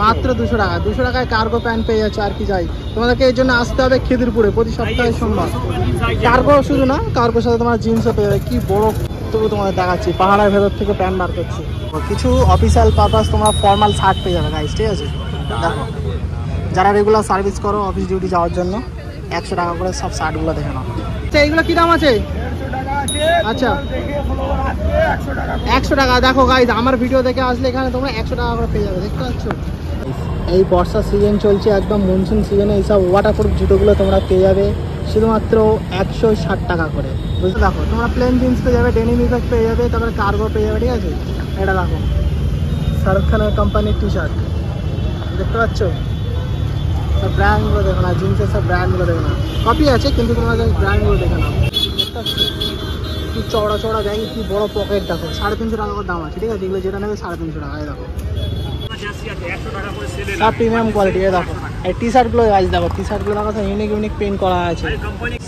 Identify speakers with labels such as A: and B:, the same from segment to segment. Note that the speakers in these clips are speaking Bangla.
A: মাত্র 200 টাকা। 200 টাকায় কার্গো প্যান্ট পেয়ে যাচ্ছে। আর কি চাই তোমাদেরকে? এই জন্য আসতে হবে খিদিরপুরে প্রতি সপ্তাহে সোমবার। কার্গো শুধু না, কার্গোর সাথে তোমার জিন্সও পেয়ে যাবে। কি বড় তবু তোমাদের দেখাচ্ছি, পাহাড়ের ভেতর থেকে প্যান্ট বার করছি। কিছু অফিসিয়াল পারপাস তোমরা ফর্মাল শার্ট পেয়ে যাবে গাইস, ঠিক আছে? দেখো, যারা রেগুলার সার্ভিস করো অফিস ডিউটি যাওয়ার জন্য 100 টাকা করে সব শার্টগুলো দেখে নাও। আচ্ছা, এইগুলো কী দাম আছে? আচ্ছা, 100 টাকা। দেখো গাইস, আমার ভিডিও দেখে আসলে এখানে তোমরা 100 টাকা করে পেয়ে যাবে, দেখতে পাচ্ছ? এই বর্ষার সিজন চলছে, একদম মনসুন সিজনে এইসব ওয়াটারপ্রুফ জুতোগুলো তোমরা পেয়ে যাবে শুধুমাত্র 160 টাকা করে, বুঝতে? দেখো, তোমরা প্লেন জিন্স পেয়ে যাবে, ডেনিম ইফেক্ট পেয়ে যাবে, তারপরে কার্গো পেয়ে যাবে, ঠিক আছে? এটা দেখো, শাহরুখ খানের কোম্পানির টি শার্ট, দেখতে পাচ্ছ? সব ব্র্যান্ডগুলো দেখো না, জিন্সের সব ব্র্যান্ডগুলো দেখো না, কপি আছে কিন্তু তোমরা ব্র্যান্ডগুলো দেখে নাও। কি চওড়া চওড়া ব্যাগ, কি বড় পকেট, দেখো 350 টাকা করে দাম আছে, ঠিক আছে? এগুলো যেটা নেবে 350 টাকায়। দেখো সব প্রিমিয়াম কোয়ালিটি। দেখো এই টি শার্টগুলো গাইজ, দেখো টি শার্টগুলো দেখো ইউনিক প্রিন্ট করা আছে।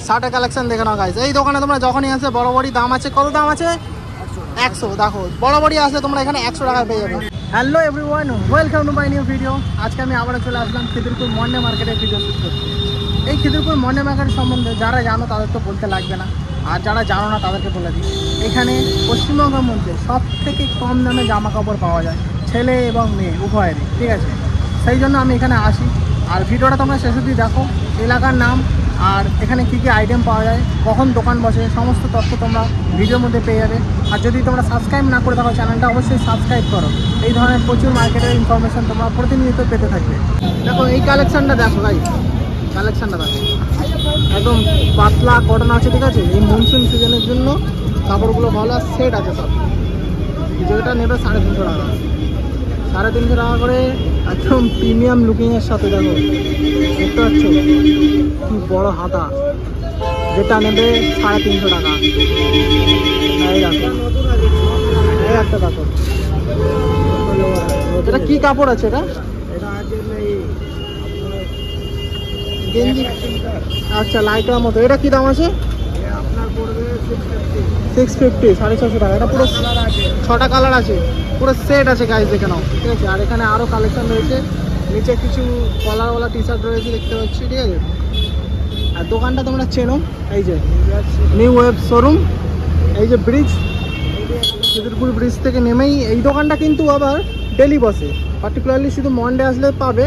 A: শার্টের কালেকশন দেখে নাও গাইজ। এই দোকানে তোমরা যখনই আসে বড় বড়ি দাম আছে, কত দাম আছে? 100। দেখো বড় বড়ি আসলে তোমরা এখানে 100 টাকায় পেয়ে যাবে। Hello everyone, welcome to my new video. আজকে আমি আবারও চলে আসলাম খিদিরপুর মন্ডে মার্কেটের ভিডিও শুট করতে। এই খিদিরপুর মন্ডে মার্কেট সম্বন্ধে যারা জানো তাদের তো বলতে লাগবে না, আর যারা জানো না তাদেরকে বলে দিই। এখানে পশ্চিমবঙ্গের মধ্যে সব থেকে কম দামে জামা কাপড় পাওয়া যায়, ছেলে এবং মেয়ে উভয়েরই, ঠিক আছে? সেই জন্য আমি এখানে আসি। আর ভিডিওটা তোমরা শেষ অবধি দেখো। এলাকার নাম আর এখানে কী কী আইটেম পাওয়া যায়, কখন দোকান বসে, সমস্ত তথ্য তোমরা ভিডিওর মধ্যে পেয়ে যাবে। আর যদি তোমরা সাবস্ক্রাইব না করে থাকো চ্যানেলটা, অবশ্যই সাবস্ক্রাইব করো। এই ধরনের প্রচুর মার্কেটের ইনফরমেশন তোমরা প্রতিনিয়ত পেতে থাকবে। দেখো এই কালেকশানটা দেখো ভাই, কালেকশানটা দেখো, একদম পাতলা কটন আছে, ঠিক আছে? এই মনসুন সিজনের জন্য কাপড়গুলো ভালো, আর সেট আছে সব। যেটা নেবে 350 টাকা, 350 টাকা করে, একদম প্রিমিয়াম লুকিংয়ের সাথে। দেখো, দেখতে পাচ্ছ কি বড় হাতা, যেটা নেবে 350 টাকা। এই দেখো, এই একটা কাপড়, এটা কি কাপড় আছে? এটা গেঞ্জি, আচ্ছা, লাইটার মতো। এটা কি দাম আছে? 650, 650 টাকা। এটা পুরো 6টা কালার আছে, পুরো সেট আছে গাইজ, দেখে নাও, ঠিক আছে? আর এখানে আরও কালেকশন রয়েছে, নিচে কিছু কলারওয়ালা টি শার্ট রয়েছে, দেখতে পাচ্ছি, ঠিক আছে? আর দোকানটা তোমরা চেনো, এই যে নিউ ওয়েব শোরুম, এই যে ব্রিজ, খিদিরপুর ব্রিজ থেকে নেমেই এই দোকানটা কিন্তু আবার ডেলি বসে, পার্টিকুলারলি শুধু মন্ডে আসলে পাবে,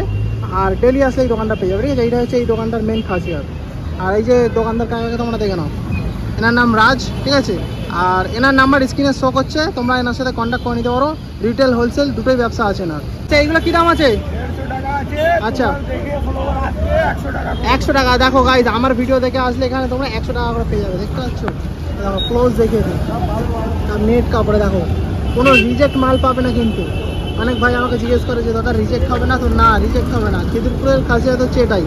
A: আর ডেলি আসলে এই দোকানটা পেয়ে যাবে, ঠিক আছে? এইটা হচ্ছে এই দোকানটার মেন খাসিয়াত। আর এই যে দোকানদার কাকে তোমরা দেখে নাও, এনার নাম রাজ, ঠিক আছে? আর এনার নাম্বার স্ক্রিনে শো করছে, তোমরা এনার সাথে কন্ট্যাক্ট করে নিতে পারো। রিটেল হোলসেল দুটোই ব্যবসা আছে এনার। আচ্ছা, এইগুলো কী দাম আছে? আচ্ছা, 100 টাকা। দেখো গাইজ, আমার ভিডিও দেখে আসলে এখানে তোমরা 100 টাকা করে পেয়ে যাবে, দেখতে পাচ্ছ? দেখো ক্লোজ দেখে নেট কাপড়ে, দেখো কোনো রিজেক্ট মাল পাবে না কিন্তু। অনেক ভাই আমাকে জিজ্ঞেস করে যে দাদা রিজেক্ট হবে না? তো না, রিজেক্ট হবে না। খিদিরপুরের খাসিয়াত হচ্ছে এটাই।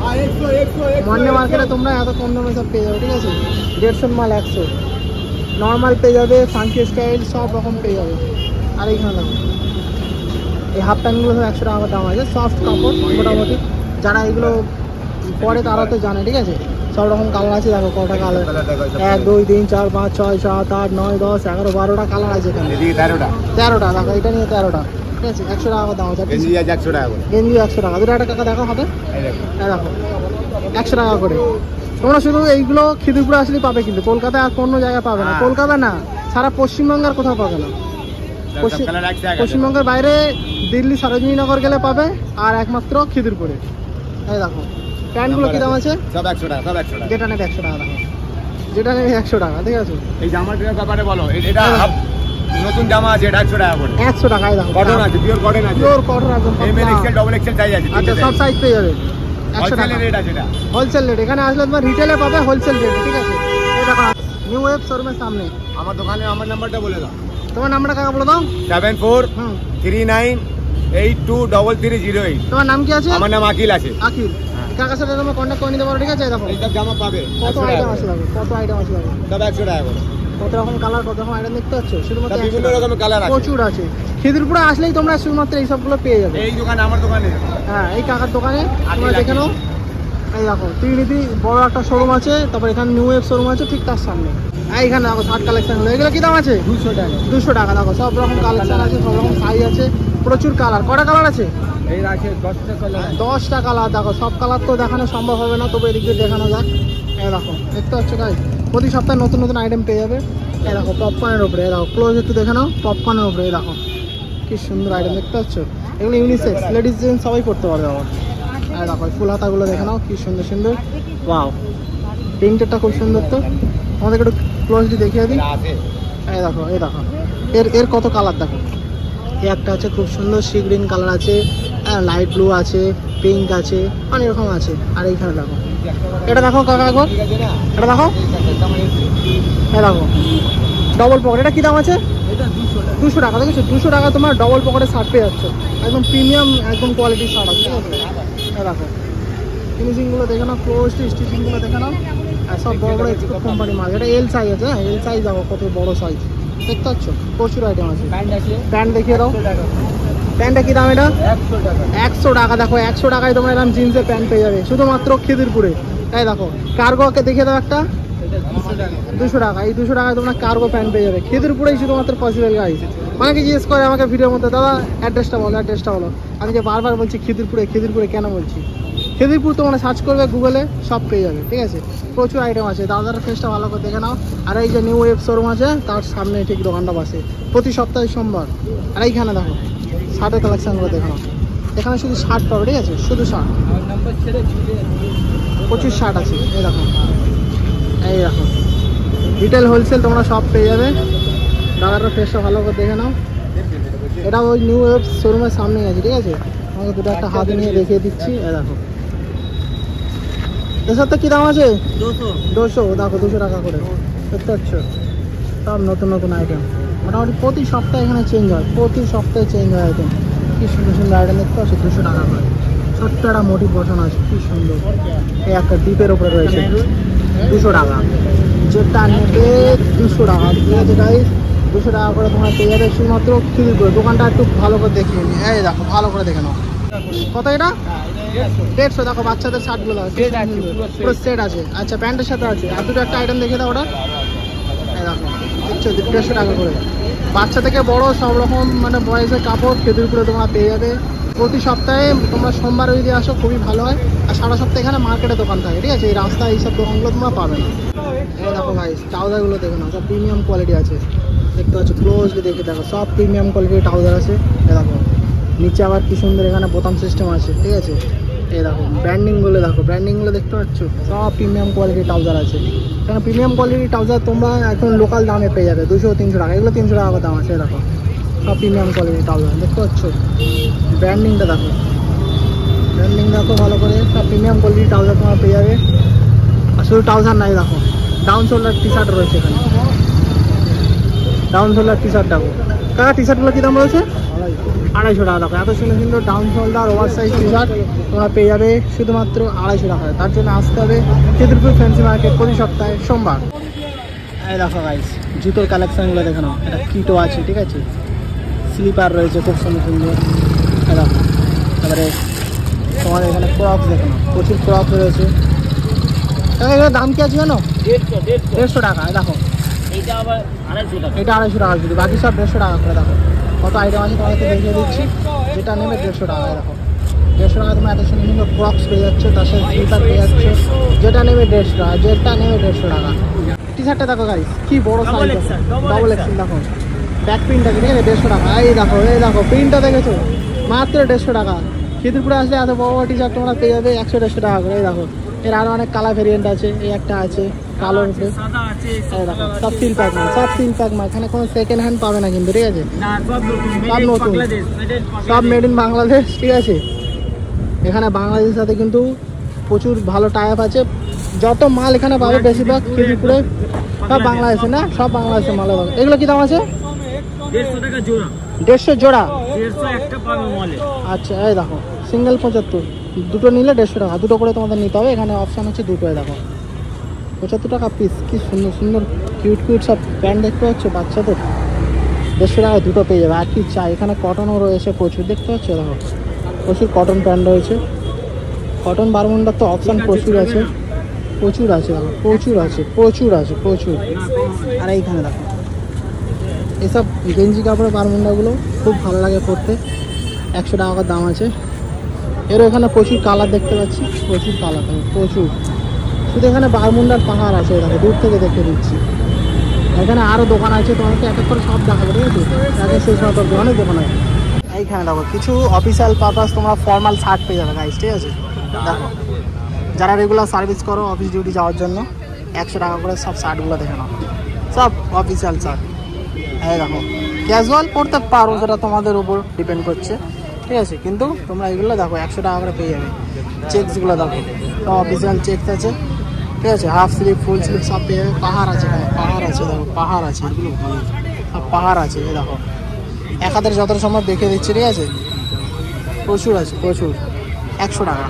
A: মন্ডে মার্কেটে তোমরা এত কম দামে সব পেয়ে যাবে, ঠিক আছে? 150 মাল 100, নর্মাল পেয়ে যাবে, ফাঙ্কি স্টাইল সব রকম পেয়ে যাবে। আর এইখানে দেখো এই হাফ প্যান্টগুলো 100 টাকা দাম আছে, সফট কাপড় মোটামুটি। যারা এগুলো পরে তারা তো জানে, ঠিক আছে? সব রকম কালার আছে, দেখো কটা কালার, 1 2 3 4 5 6 7 8 9 10 11 12টা কালার আছে এখানে। 13টা। দেখো এটা নিয়ে 13টা, ঠিক আছে? 100 টাকা দাম আছে। গেঞ্জি 100 টাকা করে, গেঞ্জি 100 টাকা। দুটো একটা টাকা দেখো হবে, দেখো 100 টাকা করে। তোমরা শুধু এইগুলো খিদিরপুরে আসলেই পাবে, কিন্তু কলকাতায় আর কোনো জায়গায় পাবে না। কলকাতা না, সারা পশ্চিমবঙ্গের কোথাও পাবে না। পশ্চিমবঙ্গের বাইরে দিল্লি সরোজিনীনগর গেলে পাবে, আর একমাত্র খিদিরপুরে। এই দেখো প্যান্টগুলো কী দাম আছে?
B: সব 100 টাকা, সব 100 টাকা।
A: যেটা নেবে 100 টাকা, দেখো যেটা নেবে 100 টাকা, ঠিক আছে?
B: এই জামাটার ব্যাপারে বলো, এটা নতুন জামা আছে, এটা 100 টাকা করে।
A: 100 টাকায় দেখো,
B: কটন আছে, পিওর কটন আছে,
A: পিওর কটন একদম।
B: ML XL double XL size আছে।
A: আচ্ছা, সব সাইজ পেয়ে যাবে 100 টাকা।
B: রেট আছে এটা,
A: হোলসেল রেট। এখানে আসলে তোমার রিটেলে পাবে হোলসেল রেট, ঠিক আছে? এই দেখো নিউ ওয়েব শোরুমের সামনে
B: আমার দোকানে আমার নাম্বারটা বলে দাও।
A: তোমার নাম্বারটা কাকা বলে দাও।
B: 7439823308।
A: তোমার নাম কি আছে?
B: আমার নাম আকিল আছে।
A: আকিল। কাকার সাথে তোমরা কন্ট্যাক্ট করে নিতে পারো, ঠিক আছে? দেখো
B: এই সব জামা পাবে,
A: কত আইটেম আছে, দেখো কত আইটেম আছে, দেখো
B: সব 100 টাকা করে।
A: কত রকম কালার, কত রকম আইটেম দেখতে পাচ্ছ? শুধুমাত্র
B: বিভিন্ন রকমের কালার আছে,
A: প্রচুর আছে। খিদিরপুরে আসলেই তোমরা শুধুমাত্র এই সবগুলো পেয়ে যাবে।
B: এই দোকানে, আমার দোকানে,
A: হ্যাঁ এই কাকার দোকানে তোমরা দেখে নাও। এই দেখো ত্রিনিধি বড় একটা শোরুম আছে, তারপর এখানে নিউ ওয়েব শোরুম আছে ঠিক তার সামনে। এইখানে দেখো শার্ট কালেকশন হলো, এগুলো কি দাম আছে? 200 টাকা। 200 টাকা। দেখো সব রকম কালেকশন আছে, সব রকম সাইজ আছে, প্রচুর কালার, কটা কালার আছে?
B: এই আছে 10টা কালার।
A: 10টা কালার। দেখো সব কালার তো দেখানো সম্ভব হবে না, তবে এদিক দিয়ে দেখানো যাক। এই দেখো দেখতে পাচ্ছ গাইস, প্রতি সপ্তাহে নতুন নতুন আইটেম পেয়ে যাবে। এই দেখো পপকর্নের উপরে, এই দেখো ক্লোজ একটু দেখে নাও, পপকর্নের উপরে এই দেখো কি সুন্দর আইটেম দেখতে পাচ্ছ। এগুলো ইউনিসেক্স, লেডিস জেন্টস সবাই পড়তে পারবে আবার। এই দেখো ফুল হাতাগুলো দেখে নাও কি সুন্দর সুন্দর, ওয়াও প্রিন্টারটা খুব সুন্দর। তো আমাদেরকে একটু ক্লোজলি দেখিয়ে দিই। এই দেখো এই দেখো এর কত কালার দেখো। এই একটা আছে খুব সুন্দর সি গ্রিন কালার আছে, লাইট ব্লু আছে, পিঙ্ক আছে, অনেক রকম আছে। আর এইখানে দেখো, এটা দেখো কাকা একবার, এটা দেখো, এই দেখো ডবল পকেট। এটা কী দাম আছে? 200 টাকা। দেখেছো 200 টাকা তোমার ডবল পকেটের শার্ট পেয়ে যাচ্ছে, একদম প্রিমিয়াম একদম কোয়ালিটির শার্ট আছে। ঠিক আছে, এই দেখো ফিনিশিংগুলো দেখে নাও, ক্লোজলি স্টিচিংগুলো দেখে নাও। আর সব বড় বড় এক্সপোর্ট কোম্পানি মাল। এটা এল সাইজ আছে, হ্যাঁ এল সাইজ দেখো কত বড় সাইজ দেখতে পাচ্ছ, প্রচুর আইটেম আছে। প্যান্ট দেখিয়ে দাও, প্যান্টটা কী দাম? এটা 100 টাকা। দেখো 100 টাকায় তোমরা এরকম জিন্সের প্যান্ট পেয়ে যাবে শুধুমাত্র খিদিরপুরে। এই দেখো কার্গোকে দেখিয়ে দাও একটা, 200 টাকা। এই 200 টাকায় তোমরা কার্গো প্যান্ট পেয়ে যাবে খিদিরপুরেই শুধুমাত্র পসিবল গাইস। অনেকে জিজ্ঞেস করে আমাকে ভিডিওর মধ্যে, দাদা অ্যাড্রেসটা বলো, অ্যাড্রেসটা বলো। আমি যে বারবার বলছি খিদিরপুরে, খিদিরপুরে কেন বলছি? খিদিরপুর তোমরা সার্চ করবে গুগলে, সব পেয়ে যাবে। ঠিক আছে, প্রচুর আইটেম আছে। দাদার ফেসটা ভালো করে দেখে নাও। আর এই যে নিউ ওয়েব শোরুম আছে তার সামনে ঠিক দোকানটা বসে প্রতি সপ্তাহে সোমবার। আর এইখানে দেখো শার্টের কালেকশানগুলো দেখে নাও, এখানে শুধু শার্ট পাবে। ঠিক আছে, শুধু শার্ট, প্রচুর শার্ট আছে। এই দেখো এই দেখো রিটেল হোলসেল তোমরা সব পেয়ে যাবে। দাদার ফেসটা ভালো করে দেখে নাও। এটা ওই নিউ ওয়েব শোরুমের সামনেই আছে। ঠিক আছে, আমাকে দুটো একটা হাতে নিয়ে দেখিয়ে দিচ্ছি। এই দেখো এসব তো কী দাম আছে? 200। দেখো 200 টাকা করে দেখতে পাচ্ছ, সব নতুন নতুন আইটেম। মোটামুটি প্রতি সপ্তাহে এখানে চেঞ্জ হয়, প্রতি সপ্তাহে চেঞ্জ হয় আইটেম। কি সুন্দর সুন্দর আইটেম দেখতে পাচ্ছ, 200 টাকা করে। ছোট্ট একটা মোটিভ বসানো আছে, কি সুন্দর। এই একটা ডিপের ওপরে রয়েছে 200 টাকা, যেটা নেবে 200 টাকা। ঠিক আছে গাইস, 200 টাকা করে তোমরা পেয়ে যাবে শুধুমাত্র খিদিরপুরে। দোকানটা একটু ভালো করে দেখিয়ে নিই। এই দেখো ভালো করে দেখে নাও। কত এটা? 150। দেখো বাচ্চাদের শার্টগুলো দেখো পুরো সেট আছে। আচ্ছা প্যান্টের সাথে আছে। আর দুটো একটা আইটেম দেখে দাও ওটা। এই দেখো দেখছো 150 টাকা করে। বাচ্চা থেকে বড় সব রকম মানে বয়সের কাপড় খিদিরপুরে তোমরা পেয়ে যাবে। প্রতি সপ্তাহে তোমরা সোমবার যদি আসো খুবই ভালো হয়। আর সারা সপ্তাহে এখানে মার্কেটে দোকান থাকে। ঠিক আছে, এই রাস্তায় এইসব দোকানগুলো তোমরা পাবে না। এই দেখো ভাই ট্রাউজারগুলো দেখো না, সব প্রিমিয়াম কোয়ালিটি আছে দেখতে পাচ্ছ। ক্লোজলি দেখে দেখো, সব প্রিমিয়াম কোয়ালিটির ট্রাউজার আছে। এই দেখো নিচে আবার কি সুন্দর এখানে বোতাম সিস্টেম আছে। ঠিক আছে, এই দেখো ব্র্যান্ডিংগুলো দেখো, ব্র্যান্ডিংগুলো দেখতে পাচ্ছ, সব প্রিমিয়াম কোয়ালিটির ট্রাউজার আছে। কারণ প্রিমিয়াম কোয়ালিটির ট্রাউজার তোমরা এখন লোকাল দামে পেয়ে যাবে 200-300 টাকা। এগুলো 300 টাকা দাম আছে। দেখো সব প্রিমিয়াম কোয়ালিটির ট্রাউজার দেখতে পাচ্ছ। ব্র্যান্ডিংটা দেখো, ব্র্যান্ডিং দেখো ভালো করে। সব প্রিমিয়াম কোয়ালিটির ট্রাউজার তোমরা পেয়ে যাবে। আর শুধু ট্রাউজার নাই, দেখো ডাউন শোল্ডার টি শার্ট রয়েছে এখানে। ডাউন শোল্ডার টি শার্ট দেখো কাকা, টি শার্টগুলো কী দাম রয়েছে? 250 টাকা। দেখো এত সুন্দর সুন্দর down shoulder over size T shirt তোমরা পেয়ে যাবে শুধুমাত্র 250 টাকায়। তার জন্য আসতে হবে খিদিরপুর ফ্যান্সি মার্কেট প্রতি সপ্তাহে সোমবার। এই দেখো গাইস জুতোর কালেকশানগুলো দেখে নাও। এটা কিটো আছে। ঠিক আছে, স্লিপার রয়েছে খুব সুন্দর সুন্দর। এই দেখো তারপরে তোমার এখানে ক্রক্স দেখে নাও, প্রচুর ক্রক্স রয়েছে। এটার দাম কি আছে জানো? 150 টাকা। দেখো
C: এটা আবার 250 টাকা।
A: এটা 250 টাকা শুধু, বাকি সব 150 টাকা করে। দেখো কত আইটেম আছে তোমাদেরকে দেখিয়ে দিচ্ছি। যেটা নেবে 150 টাকায়। দেখো 150 টাকা তোমরা এত সুন্দর সুন্দর ক্রক্স পেয়ে যাচ্ছে, তার সাথে স্লিপার পেয়ে যাচ্ছে। যেটা নেবে 150 টাকা, যেটা নেবে 150 টাকা। টি শার্টটা দেখো গাইস কি বড় সাইজ, ডবল এক্সেল। দেখো ব্যাক প্রিন্টটা ঠিক আছে 150 টাকা। এই দেখো এই দেখো প্রিন্টটা দেখেছো, মাত্র 150 টাকা। খিদিরপুরে আসলে এত বড় বড় টি শার্ট তোমরা পেয়ে যাবে 100-150 টাকা করে। এই দেখো এর আরও অনেক কালার ভেরিয়েন্ট আছে। এই একটা আছে কালোর উপরে।
C: সাদা আছে,
A: এই দেখো সব সিল প্যাক মাল, সব সিল প্যাক মাল। এখানে কোনো সেকেন্ড হ্যান্ড পাবে না কিন্তু। ঠিক আছে,
C: না সব নতুন,
A: সব নতুন,
C: বাংলাদেশ,
A: সব মেড ইন বাংলাদেশ। ঠিক আছে, এখানে বাংলাদেশের সাথে কিন্তু প্রচুর ভালো টাই আপ আছে। যত মাল এখানে পাবে বেশিরভাগ খিদিরপুরে সব বাংলাদেশে, না সব বাংলাদেশের মাল পাবে। এগুলো কি দাম আছে?
C: 150 টাকা জোড়া।
A: 150 জোড়া।
C: 150 একটা পাবে মলে।
A: আচ্ছা এই দেখো সিঙ্গেল 75, দুটো নিলে 150 টাকা। দুটো করে তোমাদের নিতে হবে। এখানে অপশান হচ্ছে দুটো। দেখো 75 টাকা পিস। কি সুন্দর সুন্দর কিউট কিউট সব প্যান্ট দেখতে পাচ্ছ বাচ্চাদের, 150 টাকায় দুটো পেয়ে যাবে। আর কি চাই, এখানে কটনও রয়েছে প্রচুর দেখতে পাচ্ছ। দেখো প্রচুর কটন প্যান্ট রয়েছে। কটন বারমুন্ডার তো অপশান প্রচুর আছে, প্রচুর আছে। দেখো প্রচুর আছে, প্রচুর আছে, প্রচুর। আর এইখানে দেখো এসব গেঞ্জি কাপড়ের বারমুন্ডাগুলো খুব ভালো লাগে পরতে। 100 টাকা করে দাম আছে। এর এখানে প্রচুর কালার দেখতে পাচ্ছি, প্রচুর কালার, প্রচুর। শুধু এখানে বারমুন্ডার পাহাড় আছে, দেখো দূর থেকে দেখে দিচ্ছি। এখানে আরও দোকান আছে, তোমাকে এক এক করে সব দেখাবো, ঠিক আছে? আগে শেষ না করবে, অনেক দোকান আছে। এইখানে দেখো কিছু অফিসিয়াল পারপাস তোমরা ফর্মাল শার্ট পেয়ে যাবে গাইস, ঠিক আছে? দেখো যারা রেগুলার সার্ভিস করো অফিস ডিউটি যাওয়ার জন্য 100 টাকা করে সব শার্টগুলো দেখে নাও, সব অফিসিয়াল শার্ট। এই দেখো ক্যাজুয়াল পড়তে পারো, সেটা তোমাদের উপর ডিপেন্ড করছে, ঠিক আছে? কিন্তু তোমরা এগুলো দেখো 100 টাকা করে পেয়ে যাবে। চেকসগুলো দেখো সব অফিসিয়াল চেকস আছে, ঠিক আছে? হাফ স্লিভ, ফুল স্লিভ সব পেয়ে যাবে। পাহাড় আছে, পাহাড় আছে, দেখো পাহাড় আছে, এগুলো ভালো সব পাহাড় আছে। এই দেখো এক হাতের যতটা সম্ভব দেখে দিচ্ছি, ঠিক আছে? প্রচুর আছে, প্রচুর। 100 টাকা,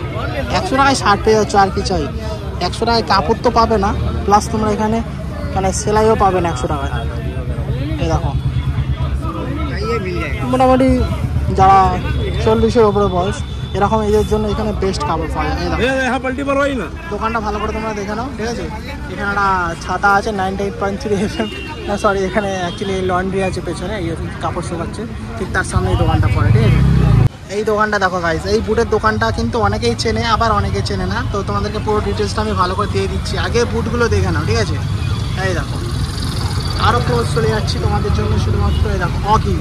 A: 100 টাকায় শার্ট পেয়ে যাচ্ছ, আর কি চাই? 100 টাকায় কাপড় তো পাবে না, প্লাস তোমরা এখানে সেলাইও পাবে না 100 টাকায়। এই দেখো মোটামুটি যারা 40-এর উপরে বয়স এরকম এদের জন্য এখানে বেস্ট কাপড় পাওয়া যায়। এই দেখো দোকানটা ভালো করে তোমরা দেখে নাও, ঠিক আছে? এখানে একটা ছাতা আছে 98.3 FM, না সরি, এখানে অ্যাকচুয়ালি লন্ড্রি আছে পেছনে, এই কাপড় শুকাচ্ছে, ঠিক তার সামনে এই দোকানটা পড়ে, ঠিক আছে? এই দোকানটা দেখো গাইস, এই বুটের দোকানটা কিন্তু অনেকেই চেনে, আবার অনেকেই চেনে না। তো তোমাদেরকে পুরো ডিটেলসটা আমি ভালো করে দিয়ে দিচ্ছি, আগে বুটগুলো দেখে নাও, ঠিক আছে? এই দেখো আরও ক্লোজ চলে যাচ্ছি তোমাদের জন্য শুধুমাত্র। এই দেখো হকি,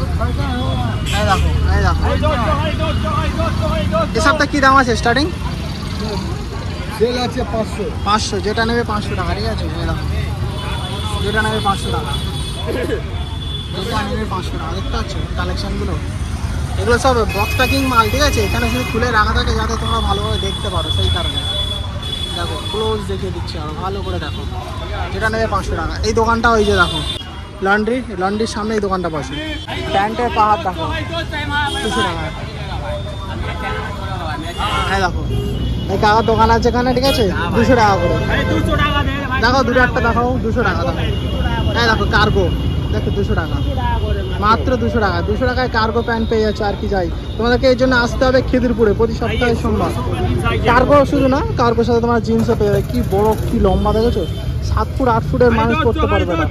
A: এই দেখো, এই দেখো এসবটা কী দাম আছে স্টার্টিং?
B: সেল আছে
A: 500, যেটা নেবে 500 টাকা, ঠিক আছে? এই দেখো যেটা নেবে 500 টাকা, যেটা নেবে 500 টাকা। দেখতে পাচ্ছ কালেকশানগুলো? এগুলো সব বক্স প্যাকিং মাল, ঠিক আছে? এখানে শুধু খুলে রাখা থাকে যাতে তোমরা ভালোভাবে দেখতে পারো, সেই কারণে। দেখো ক্লোজ দেখিয়ে দিচ্ছি আরো ভালো করে, দেখো যেটা নেবে 500 টাকা। এই দোকানটা ওই যে দেখো লন্ড্রির সামনে এই দোকানটা বসে। প্যান্টের পাহাড় দেখো 200 টাকা। হ্যাঁ দেখো এই কাকার দোকান আছে এখানে, ঠিক আছে? 200 টাকা করে। দেখো দুটো একটা দেখাও, 200 টাকা দেখো। হ্যাঁ দেখো কার্গো, দেখো 200 টাকা, মাত্র 200 টাকা। 200 টাকায় কার্গো প্যান্ট পেয়ে যাচ্ছে, আর কি চাই? তোমাদেরকে এই জন্য আসতে হবে খিদিরপুরে প্রতি সপ্তাহে সোমবার। কার্গো শুধু না, কার্গোর সাথে তোমার জিন্সও পেয়ে যাবে। কি বড়, কি লম্বা দেখেছো? 7 ফুট 8 ফুটের মানুষ করতে পারবে না।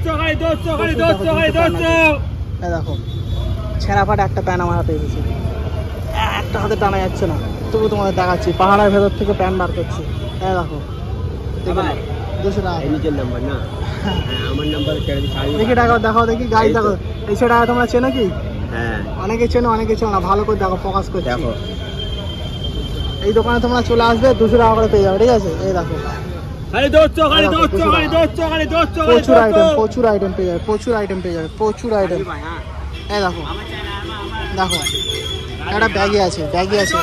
A: দেখো ছেঁড়া ফাটা একটা প্যান্ট আমার হাতে এসেছে, একটা হাতে টানা যাচ্ছে না, তবু তোমাদের দেখাচ্ছি। পাহাড়ের ভেতর থেকে প্যান্ট বার করছি। হ্যাঁ দেখো 200 টাকা।
C: নিজের নাম্বার না, আমার নাম্বার
A: দেখি টাকা দেখাও, দেখি গাড়ি দেখো। 200 টাকা তোমরা চেনো কি?
C: হ্যাঁ
A: অনেকে চেনো, অনেকে চেনো না। ভালো করে দেখো, ফোকাস করে
C: দেখো।
A: এই দোকানে তোমরা চলে আসবে, 200 টাকা করে পেয়ে যাবে, ঠিক আছে? এই দেখো প্রচুর আইটেম, প্রচুর আইটেম পেয়ে যাবে, প্রচুর আইটেম পেয়ে যাবে, প্রচুর আইটেম। এই দেখো দেখো একটা ব্যাগি আছে, ব্যাগি আছে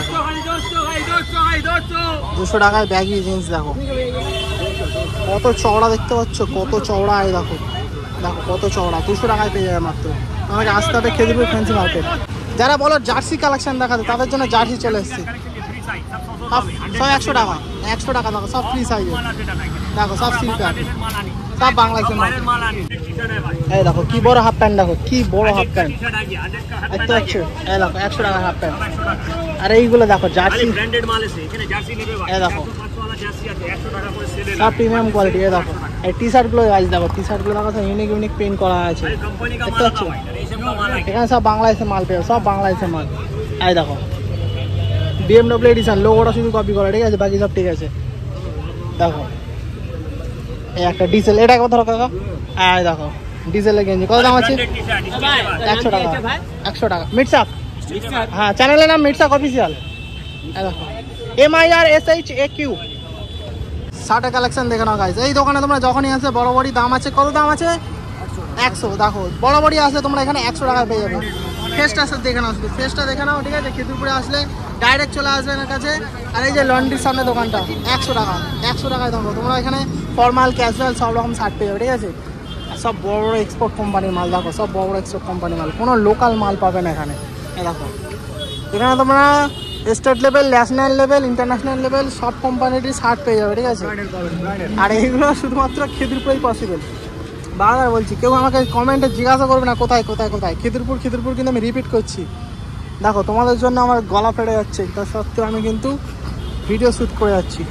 A: 200 টাকায় ব্যাগি জিন্স। দেখো কত চওড়া, দেখতে পাচ্ছ কত চওড়া? এই দেখো দেখো কত চওড়া, 200 টাকায় পেয়ে যাবে মাত্র। আমাকে আসতে হবে খেদিরপুর ফ্যান্সি মার্কেট। যারা বলো জার্সি কালেকশন দেখাতে, তাদের জন্য জার্সি চলে এসছে, সব 100 টাকা, 100 টাকা দেখো, সব ফ্রি সাইজের। দেখো সব সিল্কার, সব বাংলাদেশের মাল। এই দেখো কি বড় হাফ প্যান্ট, দেখো কি বড় হাফ প্যান্ট, দেখতে পাচ্ছ? এই দেখো 100 টাকা হাফ প্যান্ট। আর এইগুলো দেখো জার্সি, এই দেখো সব প্রিমিয়াম কোয়ালিটি। এই দেখো এই টি শার্টগুলো গাইজ, দেখো টি শার্টগুলো দেখো ইউনিক ইউনিক প্রিন্ট করা আছে, দেখতে পাচ্ছ? এখানে সব বাংলাদেশের মাল পেয়ে, সব বাংলাদেশের মাল। এই দেখো BMW এডিশন, লোগোটা শুধু কপি করা, ঠিক আছে? বাকি সব ঠিক আছে। দেখো এই একটা ডিজেল, এটা কত টাকা? এই দেখো ডিজেলের গেঞ্জি, কত দাম আছে? 100 টাকা, 100 টাকা। মিটসাক, হ্যাঁ চ্যানেলের নাম মিটসাক অফিসিয়াল। এই দেখো MIRSHAQ শার্টের কালেকশন দেখে নাও গাইজ। এই দোকানে তোমরা যখনই আসে বড় বড়ি দাম আছে, কত দাম আছে? 100। দেখো বড় বড়ি আসলে তোমরা এখানে 100 টাকায় পেয়ে যাবে। ফেসটা আসলে দেখে নাও, শুধু ফেসটা দেখে নাও, ঠিক আছে? খিদিরপুরে আসলে ডাইরেক্ট চলে আসবেন এর কাছে। আর এই যে লন্ড্রির সামনে দোকানটা, 100 টাকা, 100 টাকায় দেবো। তোমরা এখানে ফর্মাল ক্যাজুয়াল সব রকম শার্ট পেয়ে যাবে, ঠিক আছে? সব বড় বড় এক্সপোর্ট কোম্পানির মাল, দেখো সব বড় বড় এক্সপোর্ট কোম্পানির মাল, কোনো লোকাল মাল পাবে না এখানে। দেখো এখানে তোমরা state level, national level, international level সব কোম্পানিরই শার্ট পেয়ে যাবে, ঠিক আছে? আর এইগুলো শুধুমাত্র খিদিরপুরেই পসিবল। বারবার বলছি, কেউ আমাকে কমেন্টে জিজ্ঞাসা করবে না কোথায় কোথায় কোথায়। খিদিরপুর খিদিরপুর কিন্তু আমি রিপিট করছি। দেখো তোমাদের জন্য আমার গলা ফেটে যাচ্ছে, তা সত্ত্বেও আমি কিন্তু ভিডিও শ্যুট করে যাচ্ছি।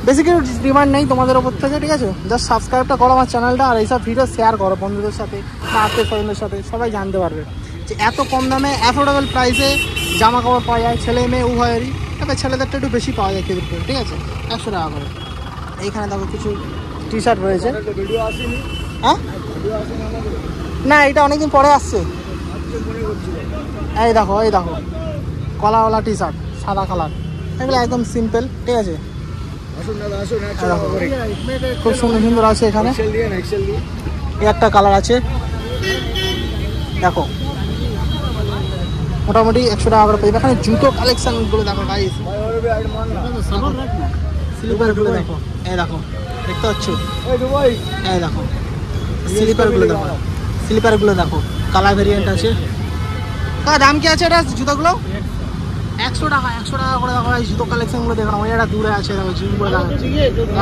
A: বেশি কিছু ডিমান্ড নেই তোমাদের ওপর থেকে, ঠিক আছে? জাস্ট সাবস্ক্রাইবটা করো আমার চ্যানেলটা, আর এইসব ভিডিও শেয়ার করো বন্ধুদের সাথে বা আত্মীয় স্বজনদের সাথে, সবাই জানতে পারবে যে এত কম দামে অ্যাফোর্ডেবল প্রাইসে জামা কাপড় পাওয়া যায় ছেলে মেয়ে উভয়েরই, তবে ছেলেদেরটা একটু বেশি পাওয়া যায় খিদিরপুরে, ঠিক আছে, 100 টাকা করে। এইখানে দেখো কিছু টি শার্ট রয়েছে।
B: ভিডিও আসেনি,
A: হ্যাঁ
B: ভিডিও আসেনি আমাদের,
A: না এটা অনেকদিন পরে আসছে। এই দেখো কলাওয়ালা টি শার্ট সাদা কালার, এগুলো একদম সিম্পল, ঠিক আছে।
B: আসুন দাদা আসুন,
A: এই দেখো, খুব সুন্দর সুন্দর আছে এখানে।
B: এক্সেল দিয়ে না, এক্সেল দিয়ে
A: এই একটা কালার আছে দেখো, মোটামুটি 100 টাকা করে পেয়ে। এখানে জুতো কালেকশনগুলো দেখো গাইস, স্লিপারগুলো দেখো, এই দেখো দেখতে পাচ্ছ, এই দেখো স্লিপারগুলো দেখো কালার ভেরিয়েন্ট আছে। দাম কি আছে এটা জুতোগুলো? 100 টাকা, 100 টাকা করে দেখো এই জুতো কালেকশনগুলো দেখো। ওই একটা দূরে আছে দেখো, জিমগুলো দেখো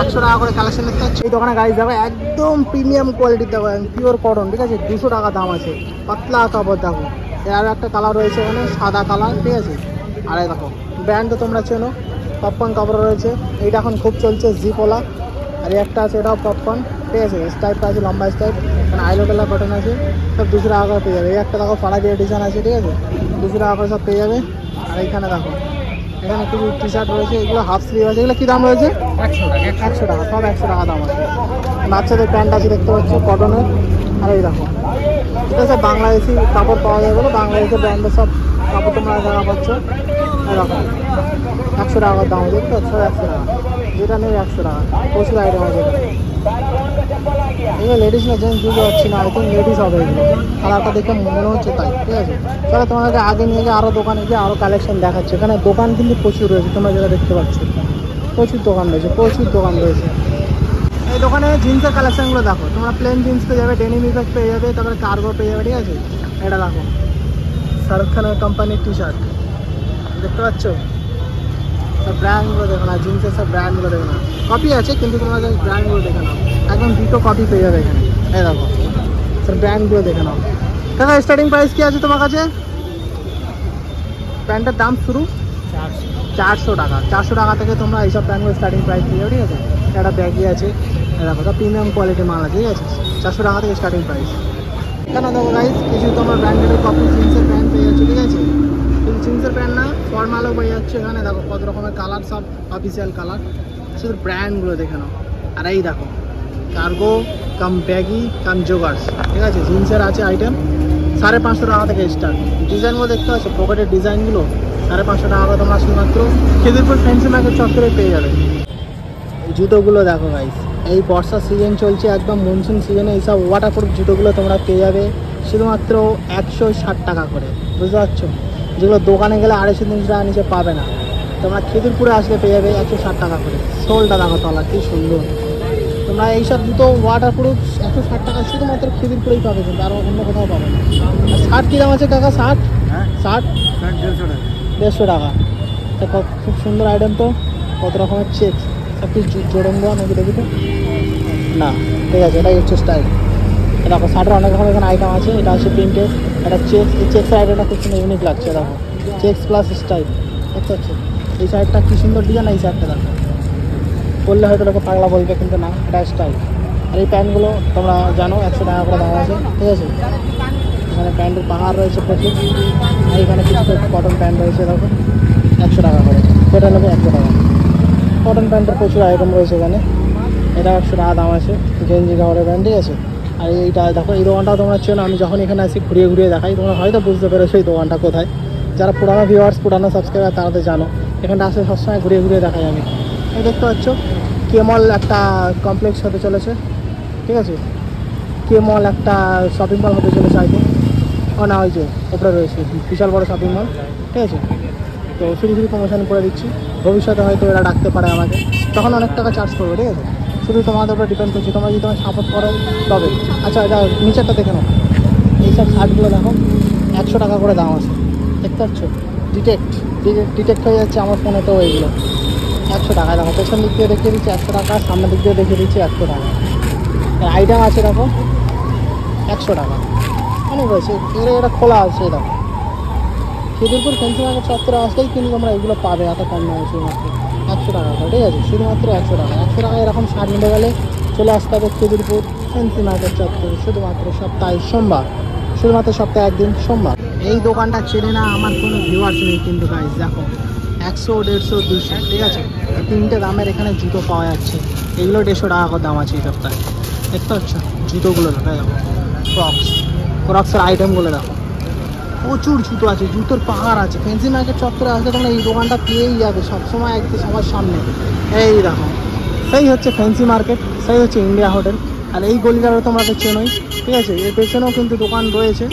A: 100 টাকা করে কালেকশন দেখতে পাচ্ছি। এই দোকানে গাইস দেখো একদম প্রিমিয়াম কোয়ালিটির দেখো, পিওর কটন, ঠিক আছে, 200 টাকা দাম আছে। পাতলা কাপড় দেখো, এর একটা কালার রয়েছে এখানে সাদা কালার, ঠিক আছে। আর এই দেখো ব্র্যান্ড তো তোমরা চেনো, পপকর্ন কাপড় রয়েছে। এইটা এখন খুব চলছে জিপওয়ালা। আর এই একটা আছে এটাও পপকর্ন, ঠিক আছে, স্টাইপটা আছে লম্বা স্টাইপ, এখানে আইলোটেলা বাটন আছে, সব 200 টাকা করে পেয়ে যাবে। এই একটা দেখো পাড়া দিয়ে ডিজাইন আছে, ঠিক আছে, 200 টাকা করে সব পেয়ে যাবে। আর এইখানে দেখো এখানে কিছু টি শার্ট রয়েছে, এগুলো হাফ স্লিভ আছে। এগুলো কী দাম রয়েছে? 100 টাকা, সব 100 টাকা দাম আছে। বাচ্চাদের প্যান্ট আছে দেখতে পাচ্ছ কটনের। আর এই দেখো এটা সব বাংলাদেশি কাপড় পাওয়া যায় বলে, বাংলাদেশের ব্র্যান্ডের সব কাপড় তোমরা দেখা পাচ্ছ। এরকম 100 টাকার দাম আছে, দেখতে পাচ্ছ, 100 টাকা, যেটা নেই 100 টাকা। প্রচুর আইটেম আছে এগুলো। লেডিস না জেন্টস বুঝতে পারছি না, আই থিঙ্ক লেডিস হবে এগুলো, কালারটা দেখে মনে হচ্ছে তাই, ঠিক আছে। তাহলে তোমাদেরকে আগে নিয়ে গিয়ে আরও দোকানে গিয়ে আরও কালেকশন দেখাচ্ছে। এখানে দোকান কিন্তু প্রচুর রয়েছে, তোমরা যেটা দেখতে পাচ্ছ, প্রচুর দোকান রয়েছে। এই দোকানে জিন্সের কালেকশনগুলো দেখো, তোমরা প্লেন জিন্স পেয়ে যাবে, ডেনিম ইফেক্ট পেয়ে যাবে, তারপরে কার্গো পেয়ে যাবে, ঠিক আছে। এটা দেখো শাহরুখ খানের কোম্পানির টি শার্ট দেখতে পাচ্ছ, সব ব্র্যান্ডগুলো দেখো না, জিন্সের সব ব্র্যান্ডগুলো দেখো না, কপি আছে কিন্তু তোমরা ব্র্যান্ডগুলো দেখে নাও, একদম দুটো কপি পেয়ে যাবে এখানে। এই দেখো সব ব্র্যান্ডগুলো দেখে নাও। কাকা স্টার্টিং প্রাইস কি আছে তোমার কাছে? প্যান্টের দাম শুরু 400 টাকা, 400 টাকা থেকে তোমরা এইসব প্যান্টগুলো স্টার্টিং প্রাইস পেয়ে যাবে, ঠিক আছে। একটা ব্যাগই আছে, দেখো সব প্রিমিয়াম কোয়ালিটির মাল আছে, ঠিক আছে, 400 টাকা থেকে স্টার্টিং প্রাইস। এখানে দেখো গাইস কিছু তোমরা ব্র্যান্ডের কপি জিন্সের প্যান্ট পেয়ে যাচ্ছ, ঠিক আছে। কিন্তু জিন্সের প্যান্ট না, ফর্মালও পেয়ে যাচ্ছে এখানে। দেখো কত রকমের কালার, সব অফিসিয়াল কালার, শুধু ব্র্যান্ডগুলো দেখে নাও। আর এই দেখো কার্গো কাম ব্যাগি কাম জোগার্স, ঠিক আছে, জিন্সের আছে আইটেম 550 টাকা থেকে স্টার্ট। ডিজাইনগুলো দেখতে পাচ্ছ, পকেটের ডিজাইনগুলো 550 টাকা করে তোমরা শুধুমাত্র খিদিরপুর ফ্যান্সি মার্কেট চত্বরে পেয়ে যাবে। জুতোগুলো দেখো গাইস, এই বর্ষার সিজন চলছে, একদম মনসুন সিজনে এইসব ওয়াটারপ্রুফ জুতোগুলো তোমরা পেয়ে যাবে শুধুমাত্র 160 টাকা করে, বুঝতে পারছো, যেগুলো দোকানে গেলে 250-300 টাকা নিচে পাবে না, তোমরা খিদিরপুরে আসলে পেয়ে যাবে 160 টাকা করে। সোলটা দেখো তলা কি সুন্দর, তোমরা এইসব জুতো ওয়াটারপ্রুফ 160 টাকা শুধুমাত্র খিদিরপুরেই পাবে, কিন্তু আর অন্য কোথাও পাবে না। আর শার্ট কী দাম আছে কাকা? শার্ট 150 টাকা। খুব সুন্দর আইটেম তো, কত রকমের চেক, সব কিছু জোড়ন দেওয়া নাকি দেখি তো না, ঠিক আছে, এটাই হচ্ছে স্টাইল। দেখো শার্টের অনেক রকমের এখানে আইটেম আছে, এটা হচ্ছে প্রিন্টেড, এটা চেক্স, এই চেক্সের আইটেমটা খুব সুন্দর ইউনিক লাগছে, দেখো চেক্স প্লাস স্টাইল, দেখতে পাচ্ছি। এই শার্টটা কী সুন্দর ডিজাইন, এই শার্টটা দেখো, বললে হয়তো লোকে পাগলা বলবে, কিন্তু না, এটা স্টাইল। আর এই প্যান্টগুলো তোমরা জানো 100 টাকা করে দাম আছে, ঠিক আছে। এখানে প্যান্টের পাহাড় রয়েছে প্রচুর, আর এখানে কিছু কটন প্যান্ট রয়েছে দেখো 100 টাকা করে, যেটা নেবে 100 টাকা। কটন প্যান্টের প্রচুর আইটেম রয়েছে এখানে, এটা 100 টাকা দাম আছে, গেঞ্জি কাপড়ের প্যান্ট, ঠিক আছে। আর এইটা দেখো, এই দোকানটাও তোমরা চেনো, আমি যখন এখানে আসি ঘুরিয়ে দেখাই, তোমরা হয়তো বুঝতে পেরেছো এই দোকানটা কোথায়। যারা পুরানো ভিউয়ার্স, পুরানো সাবস্ক্রাইবার, তারা তো জানো এখানটা আসলে সবসময় ঘুরিয়ে দেখাই আমি। এই দেখতে পাচ্ছ কে মল একটা কমপ্লেক্স হতে চলেছে, ঠিক আছে, কে মল একটা শপিং মল হতে চলেছে আই থিঙ্ক। ও না, ওই যে ওপরে রয়েছে বিশাল বড় শপিং মল, ঠিক আছে। তো ফ্রি প্রমোশন করে দিচ্ছি, ভবিষ্যতে হয়তো এরা ডাকতে পারে আমাকে, তখন অনেক টাকা চার্জ করবে, ঠিক আছে। শুধু তোমাদের উপরে ডিপেন্ড করছে, তোমরা যদি তোমার সাপোর্ট করো তবে। আচ্ছা এটা নিচেরটা দেখে নাও, এইসব শার্টগুলো দেখো 100 টাকা করে দাম আছে, দেখতে পাচ্ছ, ডিটেক্ট হয়ে যাচ্ছে আমার ফোনেতেও এইগুলো 100 টাকা। দেখো পেছন দিক দিয়ে দেখিয়ে দিচ্ছি 100 টাকা, সামনের দিক দিয়ে দেখিয়ে দিচ্ছি 100 টাকা। আইটেম আছে দেখো 100 টাকা, অনেক রয়েছে, এটা খোলা আছে দেখো। খিদিরপুর ফ্যান্সি মার্কেট চত্বরে আসলেই কিন্তু তোমরা এগুলো পাবে এত কম দামে, শুধুমাত্র 100 টাকা করে, ঠিক আছে, শুধুমাত্র 100 টাকা। 100 টাকা এরকম শার্ট নিতে গেলে চলে আসতে হবে খিদিরপুর ফ্যান্সি মার্কেট চত্বরে, শুধুমাত্র সপ্তাহে সোমবার, শুধুমাত্র সপ্তাহে একদিন সোমবার। এই দোকানটা চেনে না আমার কোনো ভিউয়ার্স নেই কিন্তু গাইস দেখো 100, 150, 200, ঠিক আছে? এই তিনটে দামের এখানে জুতো পাওয়া যাচ্ছে। এগুলো 150 টাকা করে দাম আছে এই সপ্তাহে। দেখতে পাচ্ছ জুতোগুলো দেখো, ক্রক্সের আইটেমগুলো দেখো, প্রচুর জুতো আছে, জুতোর পাহাড় আছে। ফ্যান্সি মার্কেট চত্বরে আসলে তোমরা এই দোকানটা পেয়েই যাবে সবসময় একদম সবার সামনে। এই দেখো সেই হচ্ছে ফ্যান্সি মার্কেট, সেই হচ্ছে ইন্ডিয়া হোটেল। আর এই গলিটারও তোমরা তো চেনোই, ঠিক আছে? এর পেছনেও কিন্তু দোকান রয়েছে।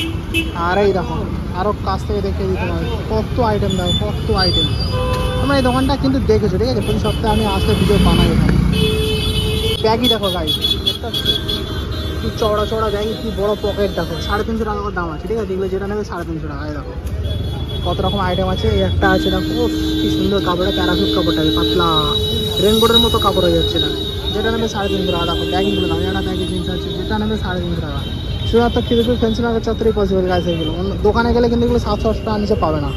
A: আর এই দেখো আরও কাছ থেকে দেখে দিতে হবে কত আইটেম দেখো, কত আইটেম। তোমরা এই দোকানটা কিন্তু দেখেছো, ঠিক আছে? প্রতি সপ্তাহে আমি আসলে ভিডিও বানাই এখানে। ব্যাগই দেখো গাইস, দেখতে পাচ্ছ কি চওড়া চওড়া ব্যাগ, কি বড় পকেট দেখো, 350 টাকা করে দাম আছে, ঠিক আছে? এগুলো যেটা নেবে 350 টাকায়। দেখো কত রকম আইটেম আছে। এই একটা আছে দেখো কি সুন্দর কাপড়ে, প্যারাসুট কাপড়টা পাতলা রেনকোটের মতো কাপড় হয়ে যাচ্ছে না, যেটা নেবে 350 টাকা। দেখো ব্যাগিংগুলো দাম, একটা ব্যাগে জিনিস আছে যেটা নেবে 350 টাকা। শুধুমাত্র খিদিরপুর ফ্যান্সি মার্কেট চত্বরেই পসিবল গাইস। এগুলো অন্য দোকানে গেলে কিন্তু এগুলো 700 টাকা নিচে পাবে না।